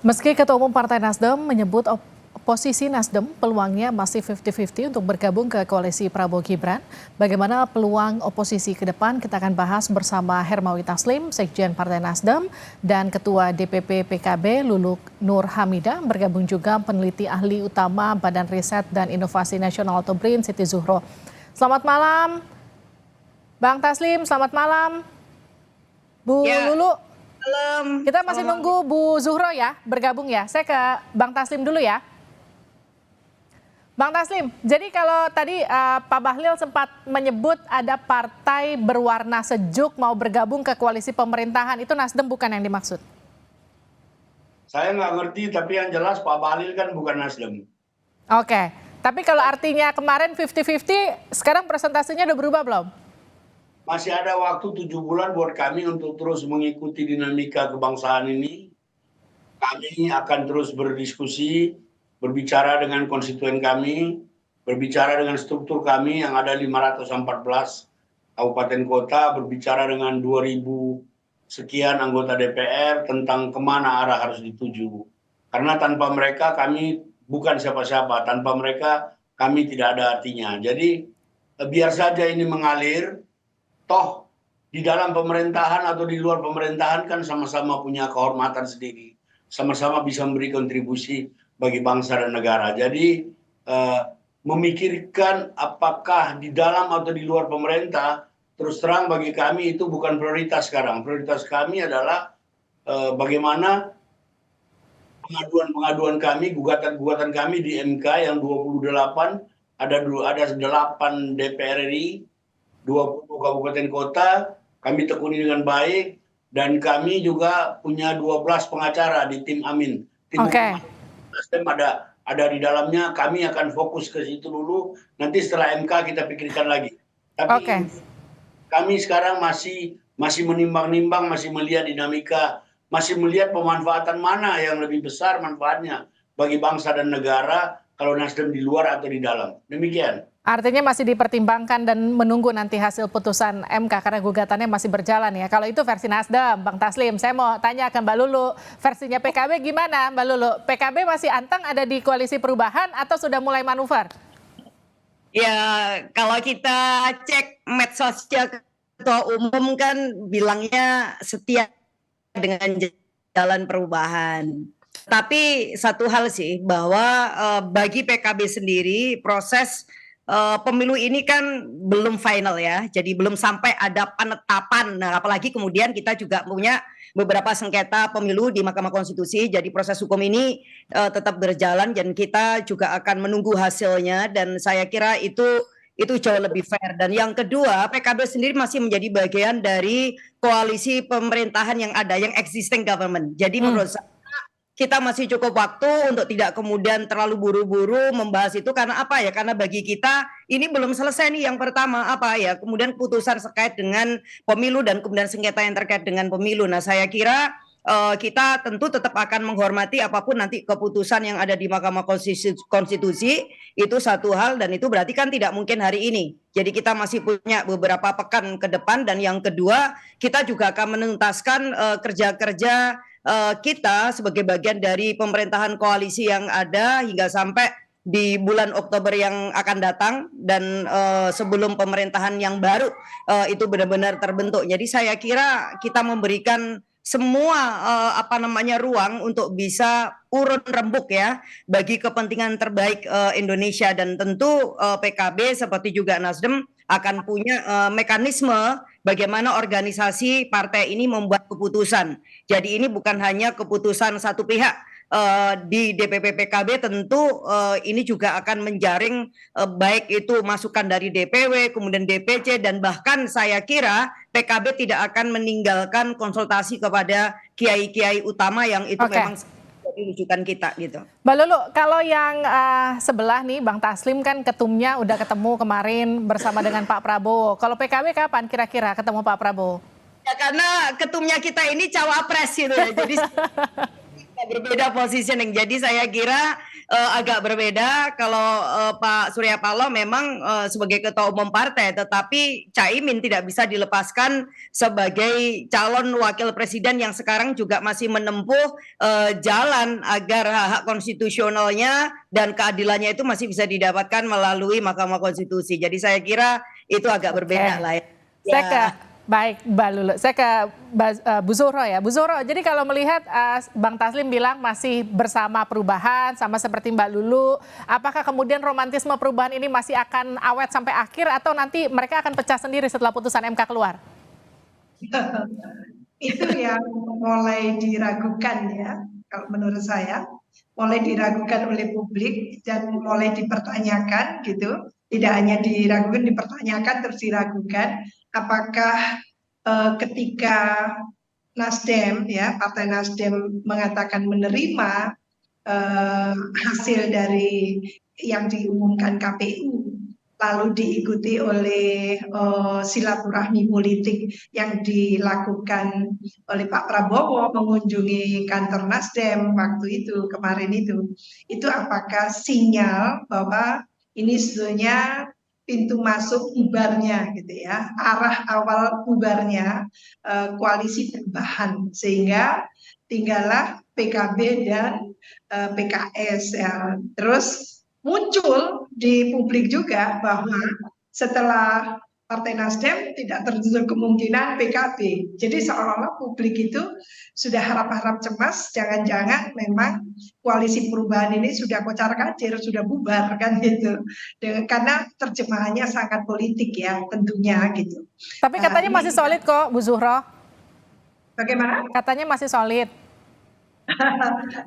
Meski Ketua Umum Partai Nasdem menyebut posisi Nasdem peluangnya masih 50-50 untuk bergabung ke koalisi Prabowo Gibran, bagaimana peluang oposisi ke depan kita akan bahas bersama Hermawi Taslim, Sekjen Partai Nasdem, dan Ketua DPP PKB Luluk Nur Hamidah, bergabung juga peneliti ahli utama Badan Riset dan Inovasi Nasional atau BRIN, Siti Zuhro. Selamat malam, Bang Taslim, selamat malam. Bu Lulu. Malam. Kita masih nunggu Bu Zuhro ya, bergabung ya. Saya ke Bang Taslim dulu ya. Bang Taslim, jadi kalau tadi Pak Bahlil sempat menyebut ada partai berwarna sejuk mau bergabung ke koalisi pemerintahan, itu Nasdem bukan yang dimaksud? Saya nggak ngerti, tapi yang jelas Pak Bahlil kan bukan Nasdem. Oke, tapi kalau artinya kemarin 50-50, sekarang presentasinya udah berubah belum? Masih ada waktu 7 bulan buat kami untuk terus mengikuti dinamika kebangsaan ini. Kami akan terus berdiskusi, berbicara dengan konstituen kami, berbicara dengan struktur kami yang ada 514 kabupaten kota, berbicara dengan 2000 sekian anggota DPR tentang kemana arah harus dituju. Karena tanpa mereka kami bukan siapa-siapa, tanpa mereka kami tidak ada artinya. Jadi biar saja ini mengalir. Toh di dalam pemerintahan atau di luar pemerintahan kan sama-sama punya kehormatan sendiri, sama-sama bisa memberi kontribusi bagi bangsa dan negara. Jadi memikirkan apakah di dalam atau di luar pemerintah, terus terang bagi kami itu bukan prioritas sekarang. Prioritas kami adalah bagaimana pengaduan kami, gugatan kami di MK yang 28, ada 8 DPR RI, 20 kabupaten kota, kami tekuni dengan baik, dan kami juga punya 12 pengacara di tim Amin. Tim Nasdem ada di dalamnya, kami akan fokus ke situ dulu, nanti setelah MK kita pikirkan lagi. Tapi kami sekarang masih menimbang-nimbang, masih melihat dinamika, masih melihat pemanfaatan mana yang lebih besar manfaatnya bagi bangsa dan negara kalau Nasdem di luar atau di dalam. Demikian. Artinya masih dipertimbangkan dan menunggu nanti hasil putusan MK karena gugatannya masih berjalan ya. Kalau itu versi Nasdem, Bang Taslim, saya mau tanya ke Mbak Lulu, versinya PKB gimana Mbak Lulu? PKB masih antang ada di koalisi perubahan atau sudah mulai manuver? Ya, kalau kita cek medsosnya Ketua Umum kan bilangnya setia dengan jalan perubahan. Tapi satu hal sih, bahwa bagi PKB sendiri proses pemilu ini kan belum final ya, jadi belum sampai ada penetapan. Nah, apalagi kemudian kita juga punya beberapa sengketa pemilu di Mahkamah Konstitusi, jadi proses hukum ini tetap berjalan dan kita juga akan menunggu hasilnya, dan saya kira itu jauh lebih fair. Dan yang kedua, PKB sendiri masih menjadi bagian dari koalisi pemerintahan yang ada, yang existing government. Jadi menurut saya kita masih cukup waktu untuk tidak kemudian terlalu buru-buru membahas itu, karena apa ya? Karena bagi kita ini belum selesai nih. Yang pertama apa ya? Kemudian putusan terkait dengan pemilu dan kemudian sengketa yang terkait dengan pemilu. Nah, saya kira kita tentu tetap akan menghormati apapun nanti keputusan yang ada di Mahkamah Konstitusi, itu satu hal, dan itu berarti kan tidak mungkin hari ini. Jadi kita masih punya beberapa pekan ke depan, dan yang kedua kita juga akan menuntaskan kerja-kerja kita sebagai bagian dari pemerintahan koalisi yang ada hingga sampai di bulan Oktober yang akan datang, dan sebelum pemerintahan yang baru itu benar-benar terbentuk. Jadi saya kira kita memberikan semua ruang untuk bisa urun rembuk ya bagi kepentingan terbaik Indonesia, dan tentu PKB seperti juga Nasdem akan punya mekanisme bagaimana organisasi partai ini membuat keputusan. Jadi ini bukan hanya keputusan satu pihak. Di DPP PKB tentu ini juga akan menjaring baik itu masukan dari DPW, kemudian DPC, dan bahkan saya kira PKB tidak akan meninggalkan konsultasi kepada kiai-kiai utama yang itu memang jadi rujukan kita gitu. Mbak Lulu, kalau yang sebelah nih Bang Taslim kan ketumnya udah ketemu kemarin bersama dengan Pak Prabowo. Kalau PKB kapan kira-kira ketemu Pak Prabowo? Ya karena ketumnya kita ini cawapres gitu ya. Jadi berbeda positioning. Jadi saya kira agak berbeda kalau Pak Surya Paloh memang sebagai ketua umum partai, tetapi Caimin tidak bisa dilepaskan sebagai calon wakil presiden yang sekarang juga masih menempuh jalan agar hak-hak konstitusionalnya dan keadilannya itu masih bisa didapatkan melalui Mahkamah Konstitusi. Jadi saya kira itu agak berbeda lah ya. Saya ke baik Mbak Lulu, saya ke Bu Zuhro ya. Bu Zuhro, jadi kalau melihat Bang Taslim bilang masih bersama perubahan, sama seperti Mbak Lulu, apakah kemudian romantisme perubahan ini masih akan awet sampai akhir atau nanti mereka akan pecah sendiri setelah putusan MK keluar? Itu yang mulai diragukan ya, kalau menurut saya. Mulai diragukan oleh publik dan mulai dipertanyakan gitu. Tidak hanya diragukan, dipertanyakan terus diragukan. Apakah ketika Nasdem ya, Partai Nasdem mengatakan menerima hasil dari yang diumumkan KPU, lalu diikuti oleh silaturahmi politik yang dilakukan oleh Pak Prabowo mengunjungi kantor Nasdem waktu itu, kemarin itu apakah sinyal bahwa ini sebetulnya pintu masuk bubarnya gitu ya, arah awal bubarnya koalisi perubahan, sehingga tinggallah PKB dan PKS ya. Terus muncul di publik juga bahwa setelah Partai Nasdem tidak tertutup kemungkinan PKB. Jadi seolah-olah publik itu sudah harap-harap cemas, jangan-jangan memang koalisi perubahan ini sudah kocar-kacir, sudah bubar kan gitu. Karena terjemahannya sangat politik ya tentunya gitu. Tapi katanya masih solid kok Bu Zuhro. Bagaimana? Katanya masih solid.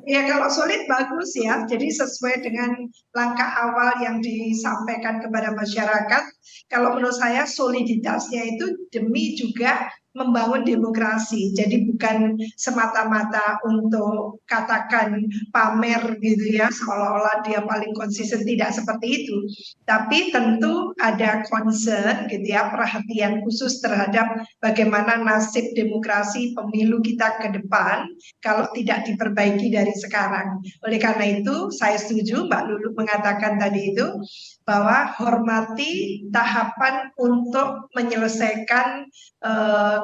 Ya kalau sulit bagus ya, jadi sesuai dengan langkah awal yang disampaikan kepada masyarakat. Kalau menurut saya soliditasnya itu demi juga membangun demokrasi. Jadi bukan semata-mata untuk katakan pamer gitu ya, seolah-olah dia paling konsisten, tidak seperti itu. Tapi tentu ada concern gitu ya, perhatian khusus terhadap bagaimana nasib demokrasi pemilu kita ke depan kalau tidak diperbaiki dari sekarang. Oleh karena itu saya setuju Mbak Lulu mengatakan tadi itu bahwa hormati tahapan untuk menyelesaikan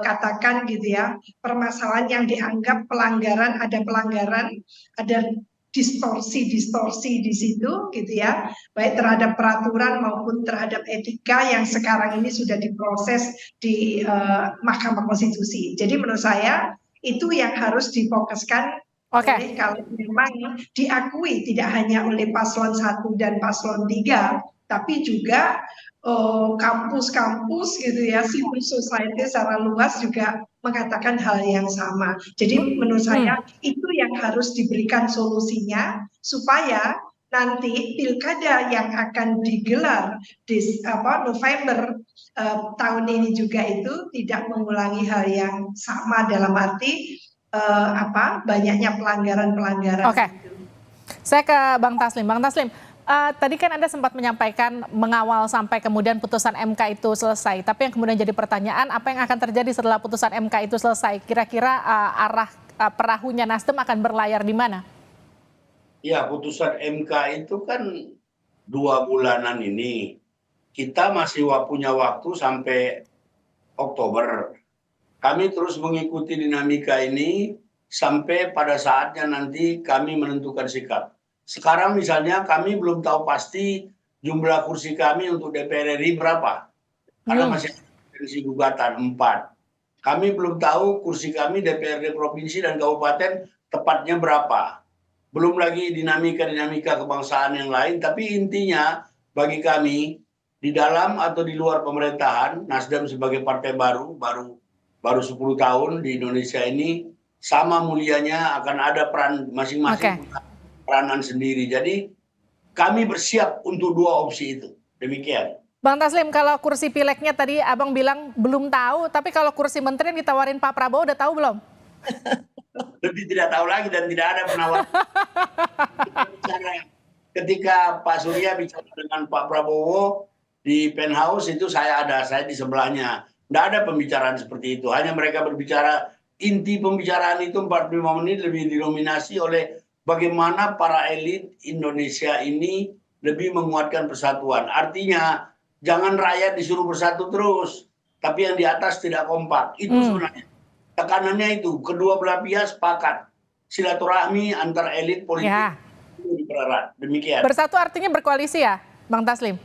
katakan gitu ya permasalahan yang dianggap pelanggaran, ada distorsi di situ gitu ya, baik terhadap peraturan maupun terhadap etika yang sekarang ini sudah diproses di Mahkamah Konstitusi. Jadi menurut saya itu yang harus difokuskan. Oleh kalau memang diakui tidak hanya oleh paslon 1 dan paslon 3, tapi juga kampus-kampus gitu ya, civil society secara luas juga mengatakan hal yang sama. Jadi menurut saya itu yang harus diberikan solusinya supaya nanti pilkada yang akan digelar di November tahun ini juga itu tidak mengulangi hal yang sama dalam arti banyaknya pelanggaran-pelanggaran. Oke. Saya ke Bang Taslim. Bang Taslim, tadi kan Anda sempat menyampaikan mengawal sampai kemudian putusan MK itu selesai. Tapi yang kemudian jadi pertanyaan, apa yang akan terjadi setelah putusan MK itu selesai? Kira-kira arah perahunya Nasdem akan berlayar di mana? Ya, putusan MK itu kan 2 bulanan ini. Kita masih punya waktu sampai Oktober. Kami terus mengikuti dinamika ini sampai pada saatnya nanti kami menentukan sikap. Sekarang misalnya kami belum tahu pasti jumlah kursi kami untuk DPR RI berapa. Karena masih ada potensi gugatan 4. Kami belum tahu kursi kami DPRD provinsi dan kabupaten tepatnya berapa. Belum lagi dinamika-dinamika kebangsaan yang lain. Tapi intinya bagi kami di dalam atau di luar pemerintahan, Nasdem sebagai partai baru 10 tahun di Indonesia ini, sama mulianya akan ada peran masing-masing, peranan sendiri. Jadi kami bersiap untuk 2 opsi itu. Demikian. Bang Taslim, kalau kursi pileknya tadi Abang bilang belum tahu, tapi kalau kursi menteri yang ditawarin Pak Prabowo udah tahu belum? Lebih tidak tahu lagi dan tidak ada penawaran. Ketika Pak Surya bicara dengan Pak Prabowo di penthouse itu saya di sebelahnya. Tidak ada pembicaraan seperti itu. Hanya mereka berbicara, inti pembicaraan itu 45 menit lebih didominasi oleh bagaimana para elit Indonesia ini lebih menguatkan persatuan. Artinya jangan rakyat disuruh bersatu terus, tapi yang di atas tidak kompak. Itu sebenarnya tekanannya itu. Kedua belah pihak sepakat. Silaturahmi antar elit politik itu dipererat. Demikian. Bersatu artinya berkoalisi ya, Bang Taslim?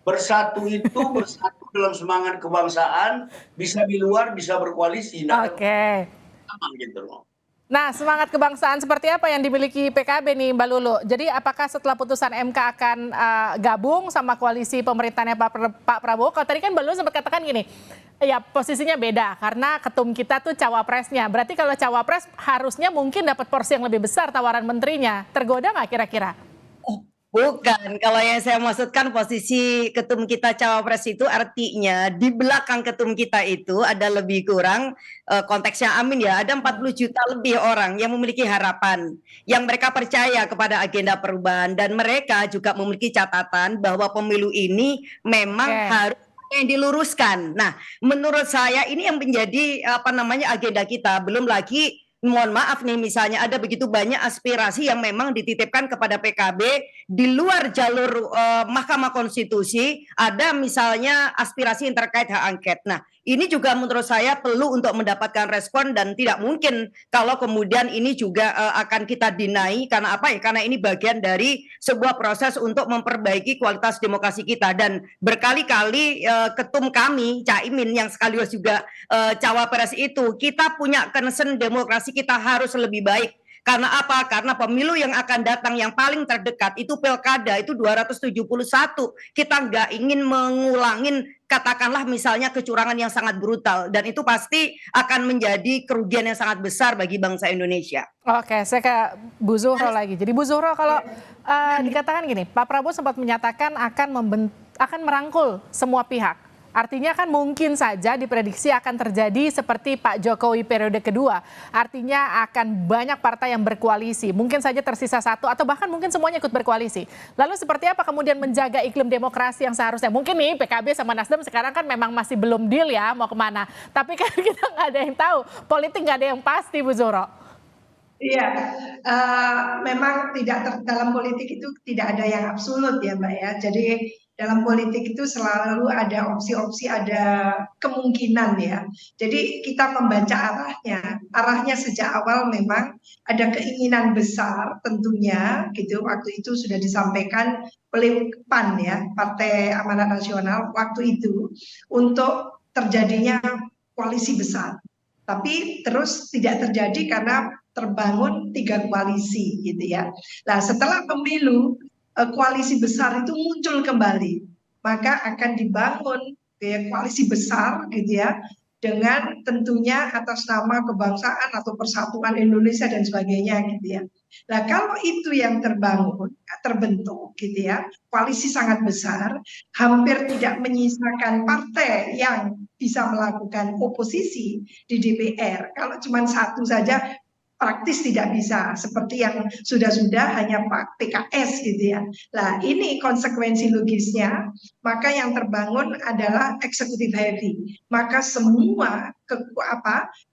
Bersatu itu bersatu dalam semangat kebangsaan, bisa di luar, bisa berkoalisi. Oke. Gitu loh. Nah, semangat kebangsaan seperti apa yang dimiliki PKB nih, Mbak Lulu? Jadi apakah setelah putusan MK akan gabung sama koalisi pemerintahannya Pak Prabowo? Kalau tadi kan Mbak Lulu sempat katakan gini, ya posisinya beda karena ketum kita tuh cawapresnya. Berarti kalau cawapres harusnya mungkin dapat porsi yang lebih besar tawaran menterinya. Tergoda nggak kira-kira? Bukan, kalau yang saya maksudkan posisi ketum kita cawapres itu artinya di belakang ketum kita itu ada lebih kurang konteksnya Amin ya, ada 40 juta lebih orang yang memiliki harapan, yang mereka percaya kepada agenda perubahan dan mereka juga memiliki catatan bahwa pemilu ini memang harus yang diluruskan. Nah, menurut saya ini yang menjadi agenda kita, belum lagi mohon maaf nih misalnya ada begitu banyak aspirasi yang memang dititipkan kepada PKB di luar jalur Mahkamah Konstitusi, ada misalnya aspirasi yang terkait hak angket. Nah, ini juga menurut saya perlu untuk mendapatkan respon dan tidak mungkin kalau kemudian ini juga akan kita deny karena apa ya? Karena ini bagian dari sebuah proses untuk memperbaiki kualitas demokrasi kita dan berkali-kali ketum kami Caimin yang sekaligus juga cawapres itu kita punya concern demokrasi kita harus lebih baik. Karena apa? Karena pemilu yang akan datang yang paling terdekat itu pilkada itu 271. Kita nggak ingin mengulangin katakanlah misalnya kecurangan yang sangat brutal dan itu pasti akan menjadi kerugian yang sangat besar bagi bangsa Indonesia. Oke, saya ke Bu Zuhro lagi. Jadi Bu Zuhro kalau dikatakan gini, Pak Prabowo sempat menyatakan akan merangkul semua pihak. Artinya kan mungkin saja diprediksi akan terjadi seperti Pak Jokowi periode kedua. Artinya akan banyak partai yang berkoalisi. Mungkin saja tersisa satu atau bahkan mungkin semuanya ikut berkoalisi. Lalu seperti apa kemudian menjaga iklim demokrasi yang seharusnya? Mungkin nih PKB sama Nasdem sekarang kan memang masih belum deal ya mau kemana. Tapi kan kita nggak ada yang tahu. Politik nggak ada yang pasti, Bu Zuhro. Iya, memang dalam politik itu tidak ada yang absolut ya Mbak ya. Jadi dalam politik itu selalu ada opsi-opsi, ada kemungkinan ya. Jadi kita membaca arahnya. Arahnya sejak awal memang ada keinginan besar tentunya gitu. Waktu itu sudah disampaikan oleh PAN ya, Partai Amanat Nasional waktu itu untuk terjadinya koalisi besar. Tapi terus tidak terjadi karena terbangun 3 koalisi gitu ya. Nah setelah pemilu koalisi besar itu muncul kembali, maka akan dibangun koalisi besar gitu ya, dengan tentunya atas nama kebangsaan atau persatuan Indonesia dan sebagainya gitu ya. Nah kalau itu yang terbentuk gitu ya, koalisi sangat besar, hampir tidak menyisakan partai yang bisa melakukan oposisi di DPR. Kalau cuma satu saja praktis tidak bisa seperti yang sudah-sudah hanya Pak PKS gitu ya. Nah ini konsekuensi logisnya, maka yang terbangun adalah executive heavy. Maka semua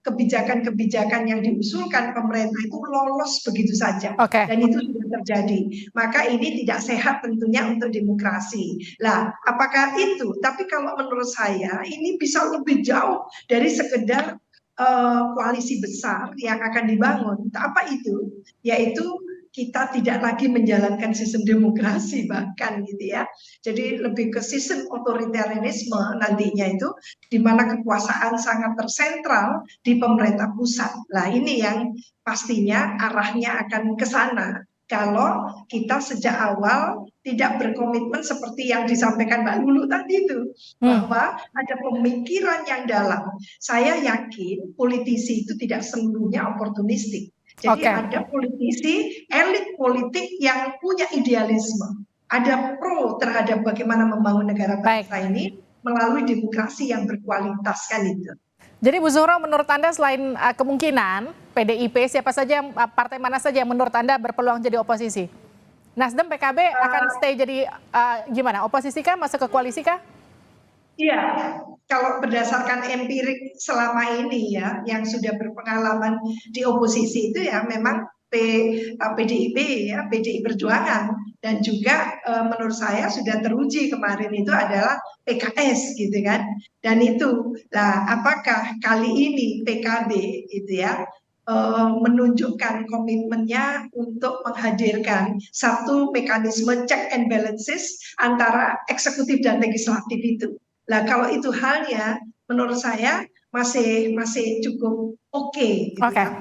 kebijakan-kebijakan yang diusulkan pemerintah itu lolos begitu saja. Dan itu sudah terjadi. Maka ini tidak sehat tentunya untuk demokrasi. Lah, apakah itu? Tapi kalau menurut saya ini bisa lebih jauh dari sekedar koalisi besar yang akan dibangun. Apa itu? Yaitu kita tidak lagi menjalankan sistem demokrasi bahkan gitu ya. Jadi lebih ke sistem otoritarianisme nantinya itu di mana kekuasaan sangat tersentral di pemerintah pusat. Nah, ini yang pastinya arahnya akan ke sana. Kalau kita sejak awal tidak berkomitmen seperti yang disampaikan Mbak Lulu tadi itu, bahwa ada pemikiran yang dalam. Saya yakin politisi itu tidak seluruhnya oportunistik. Jadi ada politisi, elit politik yang punya idealisme. Ada pro terhadap bagaimana membangun negara bangsa ini melalui demokrasi yang berkualitas kan itu. Jadi Bu Zuhro, menurut Anda selain kemungkinan PDIP, siapa saja, partai mana saja yang menurut Anda berpeluang jadi oposisi? Nasdem, PKB akan stay jadi gimana? Oposisi kah? Masuk ke koalisi kah? Iya, kalau berdasarkan empirik selama ini ya, yang sudah berpengalaman di oposisi itu ya memang PDIP ya, PDI Perjuangan, dan juga menurut saya sudah teruji kemarin itu adalah PKS gitu kan. Dan itu lah, apakah kali ini PKB gitu ya menunjukkan komitmennya untuk menghadirkan satu mekanisme check and balances antara eksekutif dan legislatif itu. Nah, kalau itu halnya menurut saya masih cukup oke gitu ya.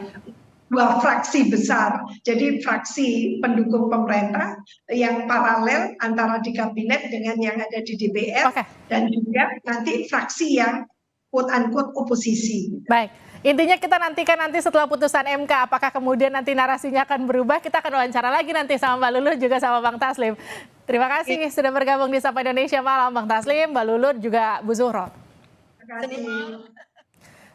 Dua fraksi besar, jadi fraksi pendukung pemerintah yang paralel antara di kabinet dengan yang ada di DPR, dan juga nanti fraksi yang quote-unquote oposisi. Baik, intinya kita nantikan nanti setelah putusan MK, apakah kemudian nanti narasinya akan berubah, kita akan wawancara lagi nanti sama Mbak Luluh juga sama Bang Taslim. Terima kasih sudah bergabung di Sapa Indonesia Malam, Bang Taslim, Mbak Luluh, juga Bu Zuhro. Terima kasih.